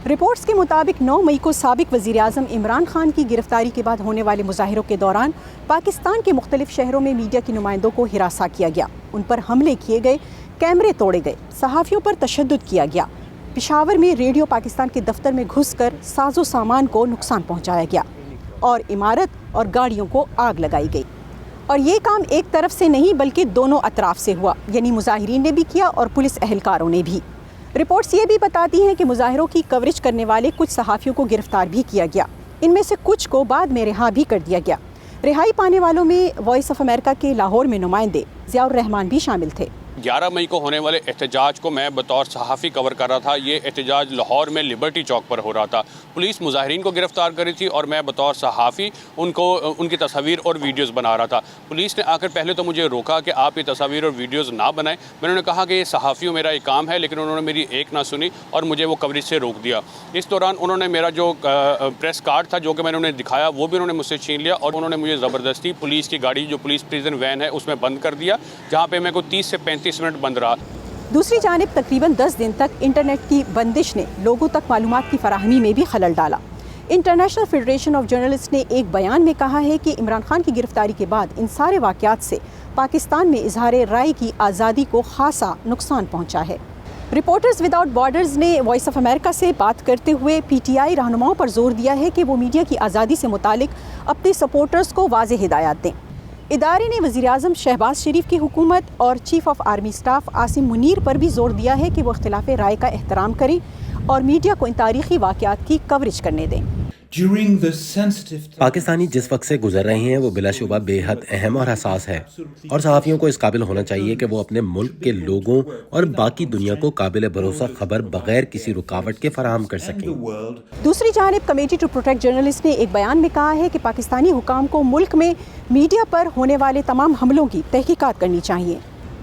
Reports کے مطابق 9 مئی کو سابق وزیر اعظم عمران خان کی گرفتاری کے بعد ہونے والے مظاہروں کے دوران پاکستان کے مختلف شہروں میں میڈیا کے نمائندوں کو ہراساں کیا گیا، ان پر حملے کیے گئے، کیمرے توڑے گئے، صحافیوں پر تشدد کیا گیا۔ پشاور میں ریڈیو پاکستان کے دفتر میں گھس کر ساز و سامان کو نقصان پہنچایا گیا اور عمارت اور گاڑیوں کو آگ لگائی گئی۔ اور یہ کام ایک طرف سے نہیں بلکہ دونوں اطراف سے ہوا، یعنی مظاہرین نے بھی کیا اور پولیس اہلکاروں نے بھی۔ رپورٹس یہ بھی بتاتی ہیں کہ مظاہروں کی کوریج کرنے والے کچھ صحافیوں کو گرفتار بھی کیا گیا، ان میں سے کچھ کو بعد میں رہا بھی کر دیا گیا۔ رہائی پانے والوں میں وائس آف امریکہ کے لاہور میں نمائندے ضیاء الرحمان بھی شامل تھے۔ 11 مئی کو ہونے والے احتجاج کو میں بطور صحافی کور کر رہا تھا۔ یہ احتجاج لاہور میں لبرٹی چوک پر ہو رہا تھا۔ پولیس مظاہرین کو گرفتار کری تھی اور میں بطور صحافی ان کی تصاویر اور ویڈیوز بنا رہا تھا۔ پولیس نے آ کر پہلے تو مجھے روکا کہ آپ یہ تصاویر اور ویڈیوز نہ بنائیں۔ میں نے کہا کہ یہ صحافیوں میرا ایک کام ہے، لیکن انہوں نے میری ایک نہ سنی اور مجھے وہ کوریج سے روک دیا۔ اس دوران انہوں نے میرا جو پریس کارڈ تھا جو کہ میں نے انہیں دکھایا وہ بھی انہوں نے مجھ سے چھین لیا اور انہوں نے مجھے زبردستی پولیس کی گاڑی جو پولیس پریزن وین ہے اس میں بند کر دیا، جہاں پہ میں کو 30 سے 35 منٹ بند رہا۔ دوسری جانب تقریباً 10 دن تک انٹرنیٹ کی بندش نے لوگوں تک معلومات کی فراہمی میں بھی خلل ڈالا۔ انٹرنیشنل فیڈریشن آف جرنلسٹ نے ایک بیان میں کہا ہے کہ عمران خان کی گرفتاری کے بعد ان سارے واقعات سے پاکستان میں اظہار رائے کی آزادی کو خاصا نقصان پہنچا ہے۔ رپورٹرز وداؤٹ بارڈرز نے وائس آف امریکہ سے بات کرتے ہوئے پی ٹی آئی رہنماؤں پر زور دیا ہے کہ وہ میڈیا کی آزادی سے متعلق اپنے سپورٹرز کو واضح ہدایات دیں۔ ادارے نے وزیر اعظم شہباز شریف کی حکومت اور chief of army staff Asim Munir پر بھی زور دیا ہے کہ وہ اختلاف رائے کا احترام کریں اور میڈیا کو ان تاریخی واقعات کی کوریج کرنے دیں۔ پاکستانی جس وقت سے گزر رہے ہیں وہ بلا شبہ بے حد اہم اور حساس ہے، اور صحافیوں کو اس قابل ہونا چاہیے کہ وہ اپنے ملک کے لوگوں اور باقی دنیا کو قابل بھروسہ خبر بغیر کسی رکاوٹ کے فراہم کر سکیں۔ دوسری جانب کمیٹی ٹو پروٹیکٹ جرنلسٹ نے ایک بیان میں کہا ہے کہ پاکستانی حکام کو ملک میں میڈیا پر ہونے والے تمام حملوں کی تحقیقات کرنی چاہیے۔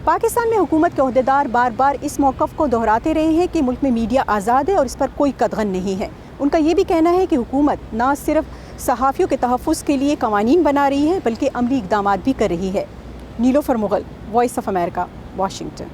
پاکستان میں حکومت کے عہدیدار بار بار اس موقف کو دہراتے رہے ہیں کہ ملک میں میڈیا آزاد ہے اور اس پر کوئی قدغن نہیں ہے۔ ان کا یہ بھی کہنا ہے کہ حکومت نہ صرف صحافیوں کے تحفظ کے لیے قوانین بنا رہی ہے بلکہ عملی اقدامات بھی کر رہی ہے۔ Nilofar Mughal, voice of America, Washington.